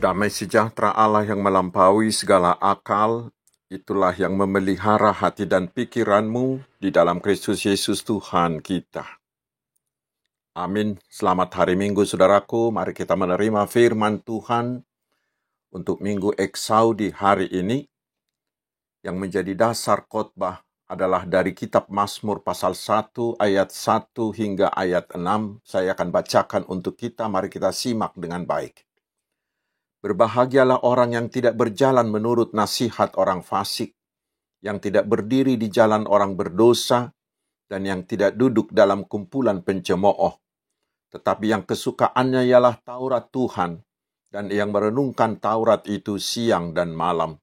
Damai sejahtera Allah yang melampaui segala akal, itulah yang memelihara hati dan pikiranmu di dalam Kristus Yesus Tuhan kita. Amin. Selamat hari Minggu, saudaraku. Mari kita menerima firman Tuhan untuk Minggu Eksau di hari ini. Yang menjadi dasar khotbah adalah dari kitab Mazmur pasal 1 ayat 1 hingga ayat 6. Saya akan bacakan untuk kita, mari kita simak dengan baik. Berbahagialah orang yang tidak berjalan menurut nasihat orang fasik, yang tidak berdiri di jalan orang berdosa, dan yang tidak duduk dalam kumpulan pencemooh. Tetapi yang kesukaannya ialah Taurat Tuhan, dan yang merenungkan Taurat itu siang dan malam.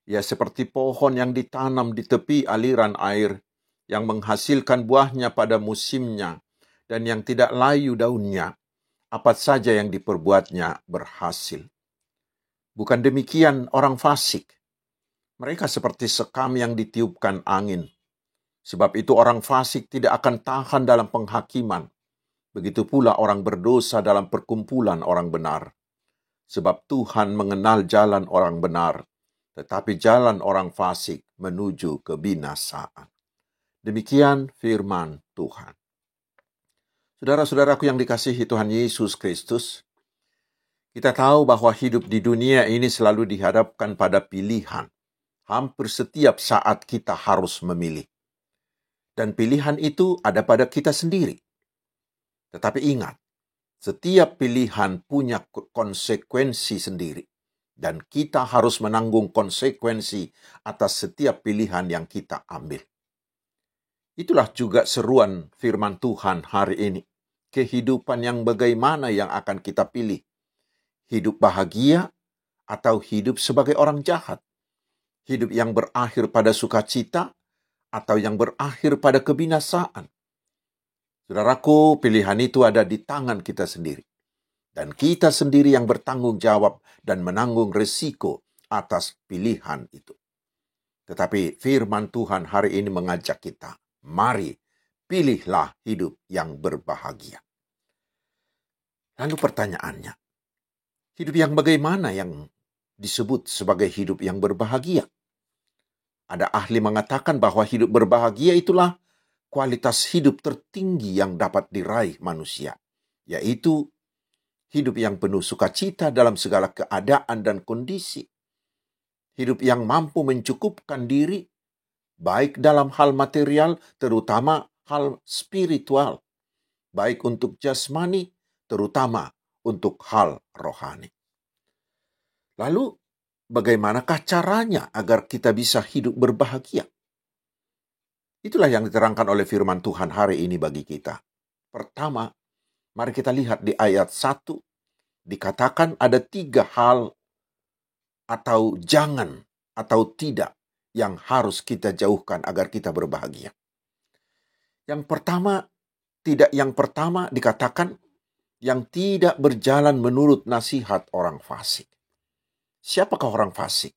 Ia seperti pohon yang ditanam di tepi aliran air, yang menghasilkan buahnya pada musimnya, dan yang tidak layu daunnya. Apa saja yang diperbuatnya berhasil. Bukan demikian orang fasik. Mereka seperti sekam yang ditiupkan angin. Sebab itu orang fasik tidak akan tahan dalam penghakiman. Begitu pula orang berdosa dalam perkumpulan orang benar. Sebab Tuhan mengenal jalan orang benar, tetapi jalan orang fasik menuju kebinasaan. Demikian firman Tuhan. Saudara-saudaraku yang dikasihi Tuhan Yesus Kristus, kita tahu bahwa hidup di dunia ini selalu dihadapkan pada pilihan. Hampir setiap saat kita harus memilih. Dan pilihan itu ada pada kita sendiri. Tetapi ingat, setiap pilihan punya konsekuensi sendiri. Dan kita harus menanggung konsekuensi atas setiap pilihan yang kita ambil. Itulah juga seruan firman Tuhan hari ini. Kehidupan yang bagaimana yang akan kita pilih? Hidup bahagia atau hidup sebagai orang jahat? Hidup yang berakhir pada sukacita atau yang berakhir pada kebinasaan? Saudaraku, pilihan itu ada di tangan kita sendiri. Dan kita sendiri yang bertanggung jawab dan menanggung risiko atas pilihan itu. Tetapi firman Tuhan hari ini mengajak kita, mari pilihlah hidup yang berbahagia. Lalu pertanyaannya, hidup yang bagaimana yang disebut sebagai hidup yang berbahagia? Ada ahli mengatakan bahwa hidup berbahagia itulah kualitas hidup tertinggi yang dapat diraih manusia, yaitu hidup yang penuh sukacita dalam segala keadaan dan kondisi. Hidup yang mampu mencukupkan diri, baik dalam hal material, terutama hal spiritual, baik untuk jasmani, terutama untuk hal rohani. Lalu, bagaimanakah caranya agar kita bisa hidup berbahagia? Itulah yang diterangkan oleh firman Tuhan hari ini bagi kita. Pertama, mari kita lihat di ayat 1, dikatakan ada 3 hal atau jangan atau tidak yang harus kita jauhkan agar kita berbahagia. Yang pertama dikatakan yang tidak berjalan menurut nasihat orang fasik. Siapakah orang fasik?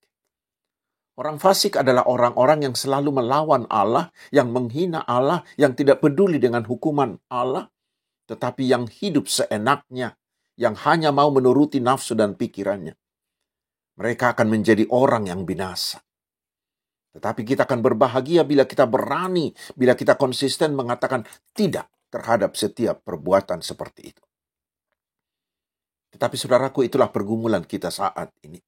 Orang fasik adalah orang-orang yang selalu melawan Allah, yang menghina Allah, yang tidak peduli dengan hukuman Allah, tetapi yang hidup seenaknya, yang hanya mau menuruti nafsu dan pikirannya. Mereka akan menjadi orang yang binasa. Tetapi kita akan berbahagia bila kita berani, bila kita konsisten mengatakan tidak terhadap setiap perbuatan seperti itu. Tetapi saudaraku, itulah pergumulan kita saat ini.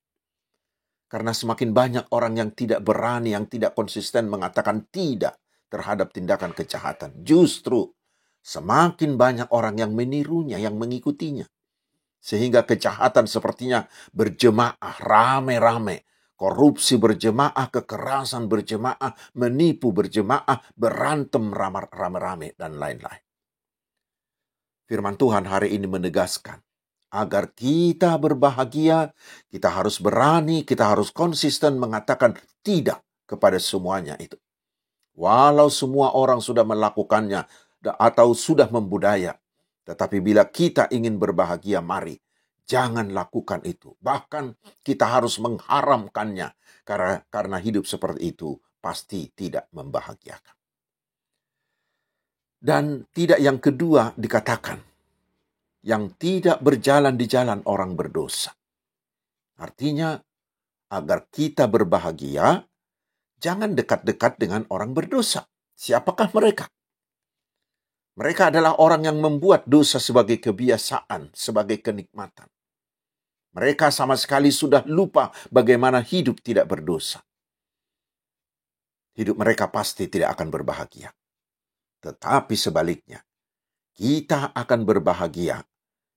Karena semakin banyak orang yang tidak berani, yang tidak konsisten mengatakan tidak terhadap tindakan kejahatan. Justru semakin banyak orang yang menirunya, yang mengikutinya. Sehingga kejahatan sepertinya berjemaah, rame-rame. Korupsi berjemaah, kekerasan berjemaah, menipu berjemaah, berantem rame-rame, dan lain-lain. Firman Tuhan hari ini menegaskan, agar kita berbahagia, kita harus berani, kita harus konsisten mengatakan tidak kepada semuanya itu. Walau semua orang sudah melakukannya atau sudah membudaya, tetapi bila kita ingin berbahagia, mari jangan lakukan itu. Bahkan kita harus mengharamkannya karena hidup seperti itu pasti tidak membahagiakan. Dan tidak yang kedua dikatakan, yang tidak berjalan di jalan orang berdosa. Artinya, agar kita berbahagia, jangan dekat-dekat dengan orang berdosa. Siapakah mereka? Mereka adalah orang yang membuat dosa sebagai kebiasaan, sebagai kenikmatan. Mereka sama sekali sudah lupa bagaimana hidup tidak berdosa. Hidup mereka pasti tidak akan berbahagia. Tetapi sebaliknya, kita akan berbahagia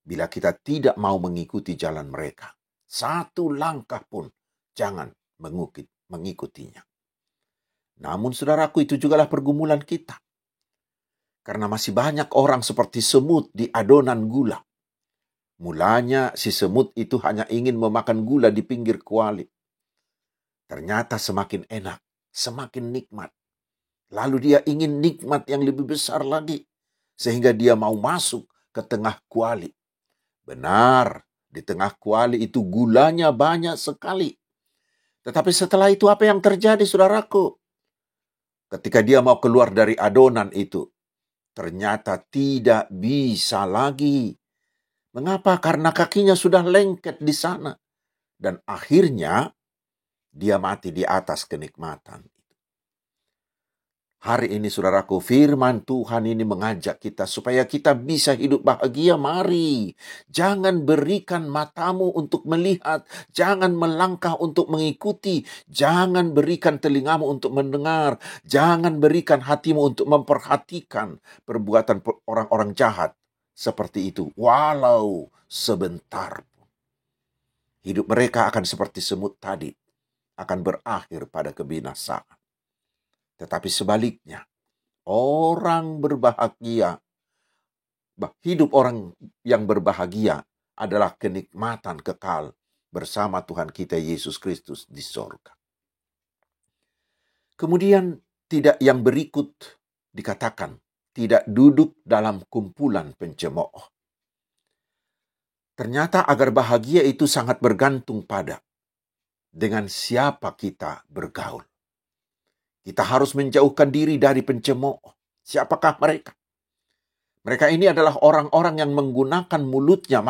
bila kita tidak mau mengikuti jalan mereka. Satu langkah pun jangan mengikutinya. Namun saudaraku, itu jugalah pergumulan kita. Karena masih banyak orang seperti semut di adonan gula. Mulanya si semut itu hanya ingin memakan gula di pinggir kuali. Ternyata semakin enak, semakin nikmat. Lalu dia ingin nikmat yang lebih besar lagi. Sehingga dia mau masuk ke tengah kuali. Benar, di tengah kuali itu gulanya banyak sekali. Tetapi setelah itu apa yang terjadi, saudaraku? Ketika dia mau keluar dari adonan itu, ternyata tidak bisa lagi. Mengapa? Karena kakinya sudah lengket di sana. Dan akhirnya dia mati di atas kenikmatan. Hari ini saudaraku, firman Tuhan ini mengajak kita supaya kita bisa hidup bahagia. Mari, jangan berikan matamu untuk melihat, jangan melangkah untuk mengikuti, jangan berikan telingamu untuk mendengar, jangan berikan hatimu untuk memperhatikan perbuatan orang-orang jahat seperti itu. Walau sebentar. Hidup mereka akan seperti semut tadi, akan berakhir pada kebinasaan. Tetapi sebaliknya, orang berbahagia, hidup orang yang berbahagia adalah kenikmatan kekal bersama Tuhan kita Yesus Kristus di sorga. Kemudian tidak yang berikut dikatakan, tidak duduk dalam kumpulan pencemooh. Ternyata agar bahagia itu sangat bergantung pada dengan siapa kita bergaul. Kita harus menjauhkan diri dari pencemooh. Siapakah mereka? Mereka ini adalah orang-orang yang menggunakan mulutnya,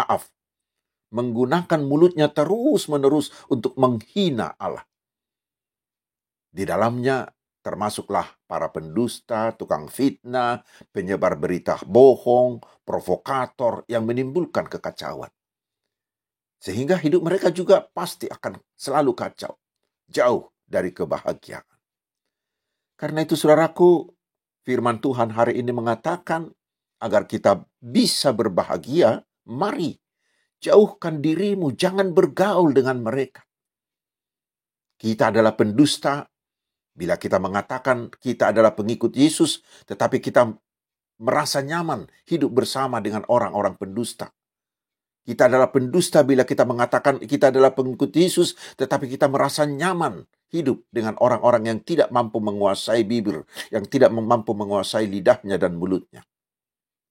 menggunakan mulutnya terus-menerus untuk menghina Allah. Di dalamnya termasuklah para pendusta, tukang fitnah, penyebar berita bohong, provokator yang menimbulkan kekacauan. Sehingga hidup mereka juga pasti akan selalu kacau, jauh dari kebahagiaan. Karena itu saudaraku, firman Tuhan hari ini mengatakan, agar kita bisa berbahagia, mari jauhkan dirimu, jangan bergaul dengan mereka. Kita adalah pendusta, bila kita mengatakan kita adalah pengikut Yesus, tetapi kita merasa nyaman hidup bersama dengan orang-orang pendusta. Kita adalah pendusta bila kita mengatakan kita adalah pengikut Yesus, tetapi kita merasa nyaman hidup dengan orang-orang yang tidak mampu menguasai bibir, yang tidak mampu menguasai lidahnya dan mulutnya.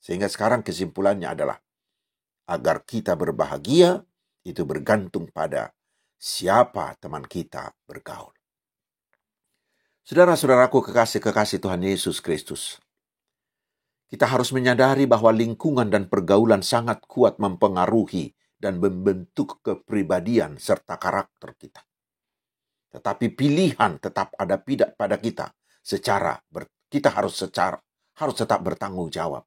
Sehingga sekarang kesimpulannya adalah, agar kita berbahagia, itu bergantung pada siapa teman kita bergaul. Saudara-saudaraku kekasih-kekasih Tuhan Yesus Kristus, kita harus menyadari bahwa lingkungan dan pergaulan sangat kuat mempengaruhi dan membentuk kepribadian serta karakter kita. Tetapi pilihan tetap ada pada kita. Kita harus tetap bertanggung jawab.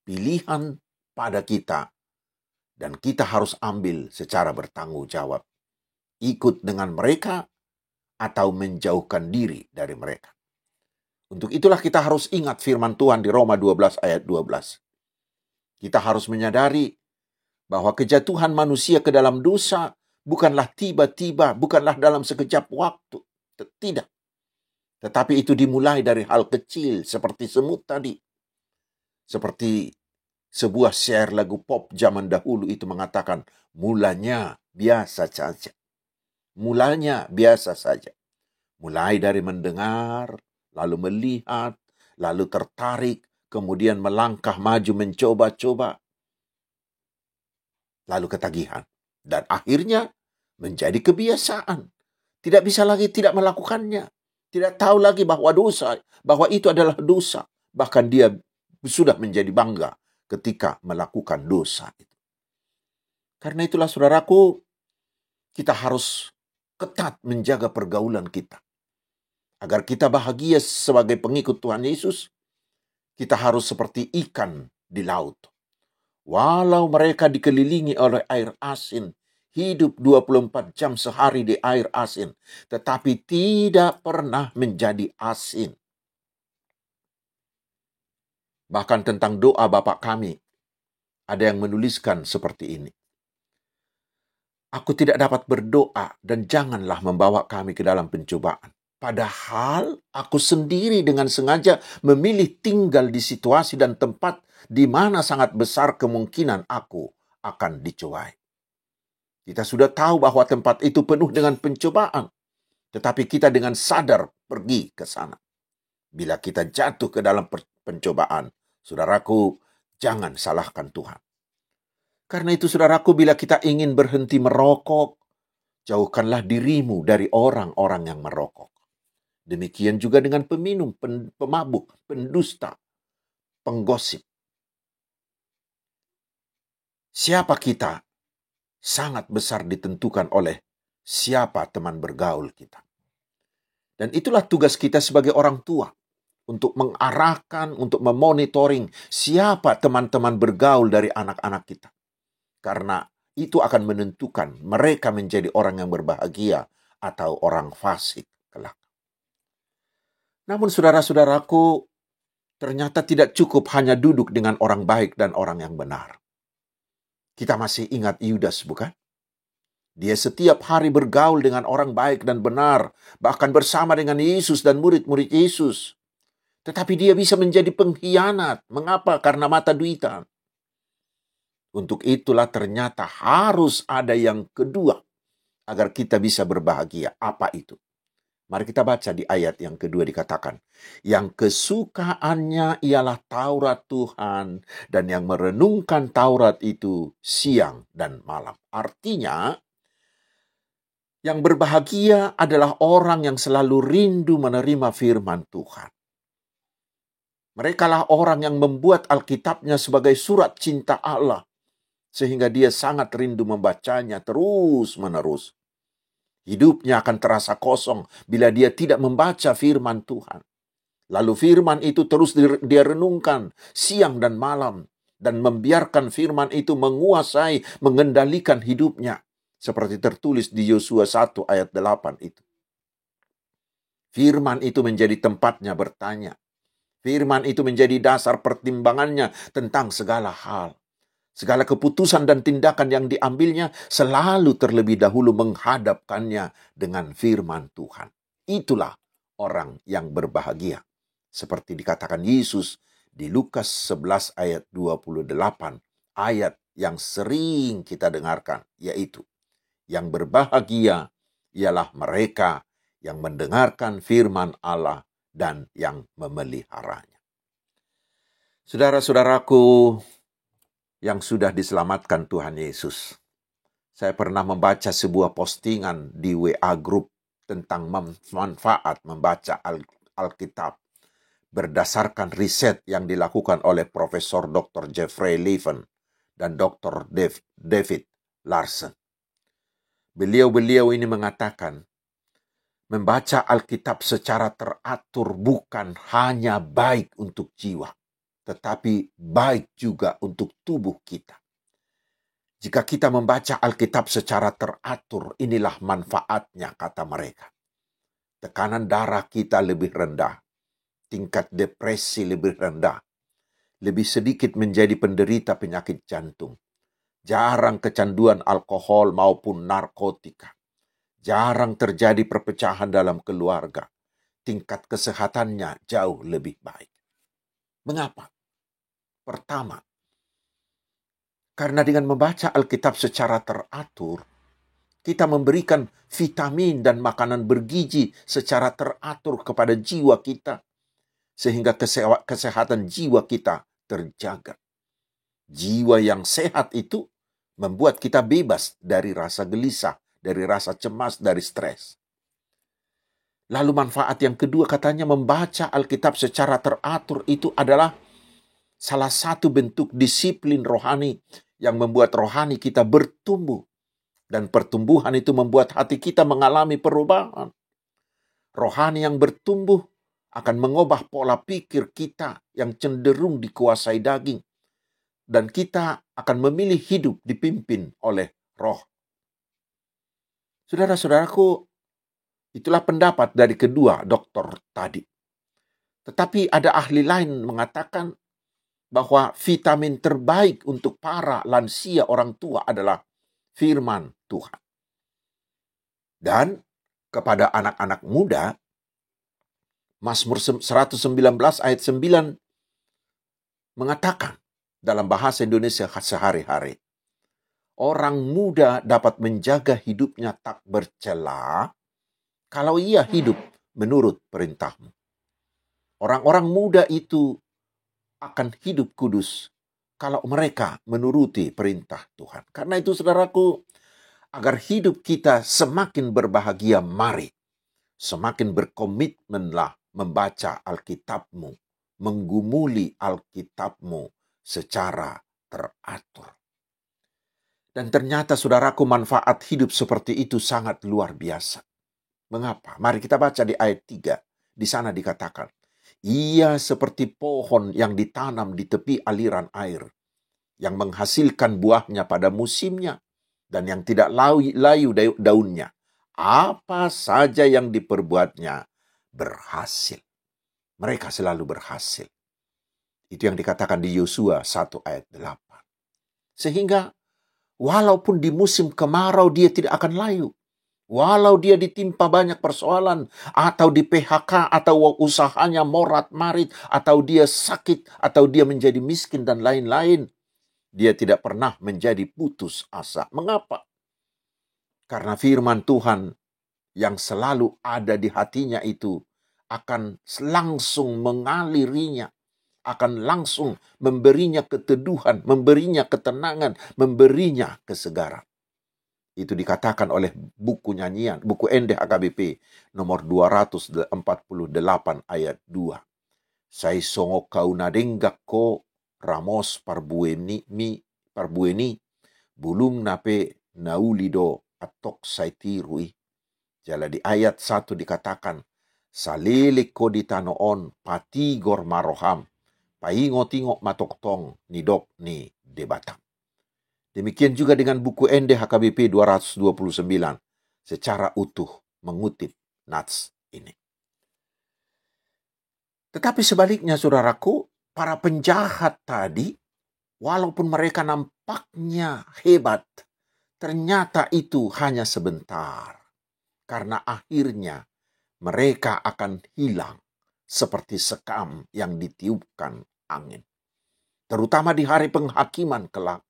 Pilihan pada kita dan kita harus ambil secara bertanggung jawab. Ikut dengan mereka atau menjauhkan diri dari mereka. Untuk itulah kita harus ingat firman Tuhan di Roma 12 ayat 12. Kita harus menyadari bahwa kejatuhan manusia ke dalam dosa bukanlah tiba-tiba, bukanlah dalam sekejap waktu. Tidak. Tetapi itu dimulai dari hal kecil seperti semut tadi. Seperti sebuah share lagu pop zaman dahulu itu mengatakan, mulanya biasa saja. Mulanya biasa saja. Mulai dari mendengar, lalu melihat, lalu tertarik, kemudian melangkah maju mencoba-coba, lalu ketagihan. Dan akhirnya menjadi kebiasaan. Tidak bisa lagi tidak melakukannya. Tidak tahu lagi bahwa itu adalah dosa. Bahkan dia sudah menjadi bangga ketika melakukan dosa itu. Karena itulah saudaraku, kita harus ketat menjaga pergaulan kita. Agar kita bahagia sebagai pengikut Tuhan Yesus, kita harus seperti ikan di laut. Walau mereka dikelilingi oleh air asin, hidup 24 jam sehari di air asin, tetapi tidak pernah menjadi asin. Bahkan tentang doa Bapa kami, ada yang menuliskan seperti ini. Aku tidak dapat berdoa dan janganlah membawa kami ke dalam pencobaan. Padahal aku sendiri dengan sengaja memilih tinggal di situasi dan tempat di mana sangat besar kemungkinan aku akan dicobai. Kita sudah tahu bahwa tempat itu penuh dengan pencobaan. Tetapi kita dengan sadar pergi ke sana. Bila kita jatuh ke dalam pencobaan, saudaraku, jangan salahkan Tuhan. Karena itu saudaraku, bila kita ingin berhenti merokok, jauhkanlah dirimu dari orang-orang yang merokok. Demikian juga dengan peminum, pemabuk, pendusta, penggosip. Siapa kita sangat besar ditentukan oleh siapa teman bergaul kita. Dan itulah tugas kita sebagai orang tua, untuk mengarahkan, untuk memonitoring siapa teman-teman bergaul dari anak-anak kita. Karena itu akan menentukan mereka menjadi orang yang berbahagia atau orang fasik kelak. Namun saudara-saudaraku, ternyata tidak cukup hanya duduk dengan orang baik dan orang yang benar. Kita masih ingat Yudas, bukan? Dia setiap hari bergaul dengan orang baik dan benar, bahkan bersama dengan Yesus dan murid-murid Yesus. Tetapi dia bisa menjadi pengkhianat. Mengapa? Karena mata duitan. Untuk itulah ternyata harus ada yang kedua agar kita bisa berbahagia. Apa itu? Mari kita baca di ayat yang kedua dikatakan, yang kesukaannya ialah Taurat Tuhan dan yang merenungkan Taurat itu siang dan malam. Artinya, yang berbahagia adalah orang yang selalu rindu menerima firman Tuhan. Merekalah orang yang membuat Alkitabnya sebagai surat cinta Allah, sehingga dia sangat rindu membacanya terus-menerus. Hidupnya akan terasa kosong bila dia tidak membaca firman Tuhan. Lalu firman itu terus dia renungkan siang dan malam, dan membiarkan firman itu menguasai, mengendalikan hidupnya. Seperti tertulis di Yosua 1 ayat 8 itu. Firman itu menjadi tempatnya bertanya. Firman itu menjadi dasar pertimbangannya tentang segala hal. Segala keputusan dan tindakan yang diambilnya selalu terlebih dahulu menghadapkannya dengan firman Tuhan. Itulah orang yang berbahagia. Seperti dikatakan Yesus di Lukas 11 ayat 28. Ayat yang sering kita dengarkan, yaitu yang berbahagia ialah mereka yang mendengarkan firman Allah dan yang memeliharanya. Saudara-saudaraku yang sudah diselamatkan Tuhan Yesus. Saya pernah membaca sebuah postingan di WA Group tentang manfaat membaca Alkitab berdasarkan riset yang dilakukan oleh Profesor Dr. Jeffrey Levin dan Dr. David Larson. Beliau-beliau ini mengatakan, membaca Alkitab secara teratur bukan hanya baik untuk jiwa, tetapi baik juga untuk tubuh kita. Jika kita membaca Alkitab secara teratur, inilah manfaatnya, kata mereka. Tekanan darah kita lebih rendah, tingkat depresi lebih rendah, lebih sedikit menjadi penderita penyakit jantung, jarang kecanduan alkohol maupun narkotika, jarang terjadi perpecahan dalam keluarga, tingkat kesehatannya jauh lebih baik. Mengapa? Pertama, karena dengan membaca Alkitab secara teratur, kita memberikan vitamin dan makanan bergizi secara teratur kepada jiwa kita, sehingga kesehatan jiwa kita terjaga. Jiwa yang sehat itu membuat kita bebas dari rasa gelisah, dari rasa cemas, dari stres. Lalu manfaat yang kedua katanya membaca Alkitab secara teratur itu adalah salah satu bentuk disiplin rohani yang membuat rohani kita bertumbuh Dan pertumbuhan itu membuat hati kita mengalami perubahan. Rohani yang bertumbuh akan mengubah pola pikir kita yang cenderung dikuasai daging. Dan kita akan memilih hidup dipimpin oleh roh. Saudara-saudaraku, itulah pendapat dari kedua dokter tadi. Tetapi ada ahli lain mengatakan bahwa vitamin terbaik untuk para lansia orang tua adalah firman Tuhan. Dan kepada anak-anak muda, Mazmur 119 ayat 9 mengatakan dalam bahasa Indonesia sehari-hari, orang muda dapat menjaga hidupnya tak bercela kalau ia hidup menurut perintahmu. Orang-orang muda itu akan hidup kudus kalau mereka menuruti perintah Tuhan. Karena itu saudaraku, agar hidup kita semakin berbahagia, mari semakin berkomitmenlah membaca Alkitabmu, menggumuli Alkitabmu secara teratur. Dan ternyata saudaraku, manfaat hidup seperti itu sangat luar biasa. Mengapa? Mari kita baca di ayat 3. Di sana dikatakan, ia seperti pohon yang ditanam di tepi aliran air, yang menghasilkan buahnya pada musimnya, dan yang tidak layu daunnya. Apa saja yang diperbuatnya berhasil. Mereka selalu berhasil. Itu yang dikatakan di Yosua 1 ayat 8. Sehingga walaupun di musim kemarau dia tidak akan layu. Walau dia ditimpa banyak persoalan, atau di PHK, atau usahanya morat-marit, atau dia sakit, atau dia menjadi miskin dan lain-lain, dia tidak pernah menjadi putus asa. Mengapa? Karena firman Tuhan yang selalu ada di hatinya itu akan langsung mengalirinya, akan langsung memberinya keteduhan, memberinya ketenangan, memberinya kesegaran. Itu dikatakan oleh buku nyanyian, buku Endeh HKBP nomor 248 ayat 2. Sai songo kau nadenggak ko ramos parbueni bulung nape naulido atok saitirui. Jadi di ayat 1 dikatakan, salilik ko ditanoon pati gor maroham, paingo-tingo matoktong nidok ni debatang. Demikian juga dengan buku Endeh HKBP 229 secara utuh mengutip nats ini. Tetapi sebaliknya saudaraku, para penjahat tadi, walaupun mereka nampaknya hebat, ternyata itu hanya sebentar. Karena akhirnya mereka akan hilang seperti sekam yang ditiupkan angin. Terutama di hari penghakiman kelak,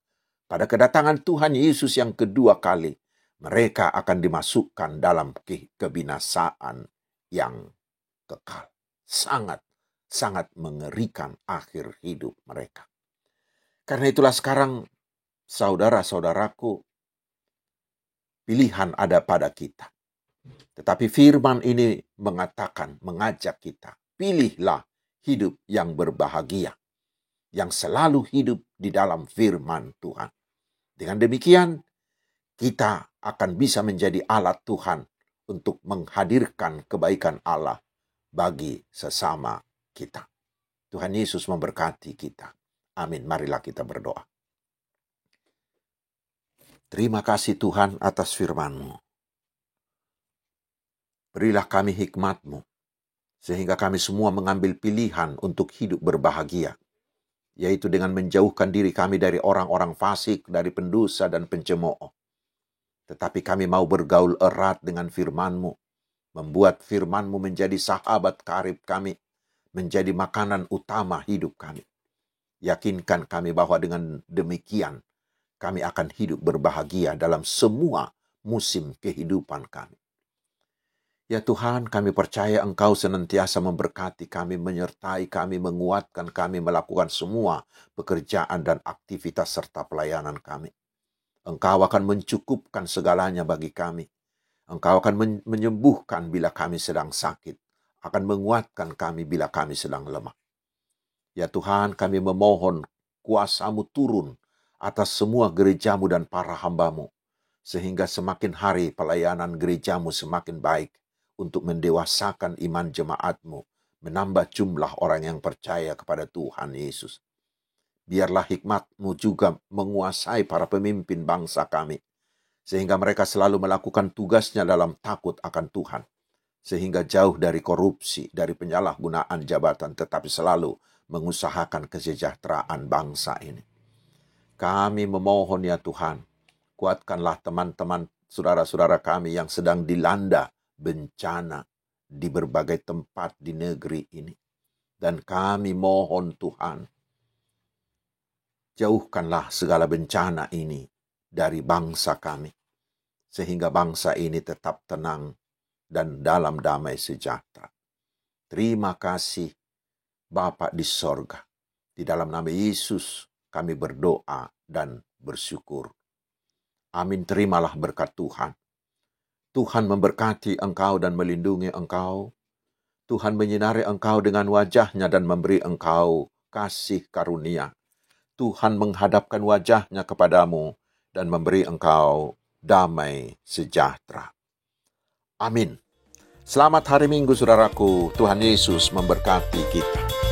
pada kedatangan Tuhan Yesus yang kedua kali, mereka akan dimasukkan dalam kebinasaan yang kekal. Sangat mengerikan akhir hidup mereka. Karena itulah sekarang, saudara-saudaraku, pilihan ada pada kita. Tetapi firman ini mengajak kita, pilihlah hidup yang berbahagia, yang selalu hidup di dalam firman Tuhan. Dengan demikian, kita akan bisa menjadi alat Tuhan untuk menghadirkan kebaikan Allah bagi sesama kita. Tuhan Yesus memberkati kita. Amin. Marilah kita berdoa. Terima kasih Tuhan atas firman-Mu. Berilah kami hikmat-Mu, sehingga kami semua mengambil pilihan untuk hidup berbahagia, yaitu dengan menjauhkan diri kami dari orang-orang fasik, dari pendosa dan pencemooh. Tetapi kami mau bergaul erat dengan firman-Mu, membuat firman-Mu menjadi sahabat karib kami, menjadi makanan utama hidup kami. Yakinkan kami bahwa dengan demikian, kami akan hidup berbahagia dalam semua musim kehidupan kami. Ya Tuhan, kami percaya Engkau senantiasa memberkati kami, menyertai kami, menguatkan kami melakukan semua pekerjaan dan aktivitas serta pelayanan kami. Engkau akan mencukupkan segalanya bagi kami. Engkau akan menyembuhkan bila kami sedang sakit, akan menguatkan kami bila kami sedang lemah. Ya Tuhan, kami memohon kuasa-Mu turun atas semua gereja-Mu dan para hamba-Mu, sehingga semakin hari pelayanan gerejamu semakin baik untuk mendewasakan iman jemaatmu, menambah jumlah orang yang percaya kepada Tuhan Yesus. Biarlah hikmat-Mu juga menguasai para pemimpin bangsa kami, sehingga mereka selalu melakukan tugasnya dalam takut akan Tuhan, sehingga jauh dari korupsi, dari penyalahgunaan jabatan, tetapi selalu mengusahakan kesejahteraan bangsa ini. Kami memohon ya Tuhan, kuatkanlah teman-teman saudara-saudara kami yang sedang dilanda bencana di berbagai tempat di negeri ini. Dan kami mohon Tuhan, jauhkanlah segala bencana ini dari bangsa kami, sehingga bangsa ini tetap tenang dan dalam damai sejahtera. Terima kasih Bapa di sorga. Di dalam nama Yesus kami berdoa dan bersyukur. Amin. Terimalah berkat Tuhan. Tuhan memberkati engkau dan melindungi engkau. Tuhan menyinari engkau dengan wajah-Nya dan memberi engkau kasih karunia. Tuhan menghadapkan wajah-Nya kepadamu dan memberi engkau damai sejahtera. Amin. Selamat hari Minggu, saudaraku. Tuhan Yesus memberkati kita.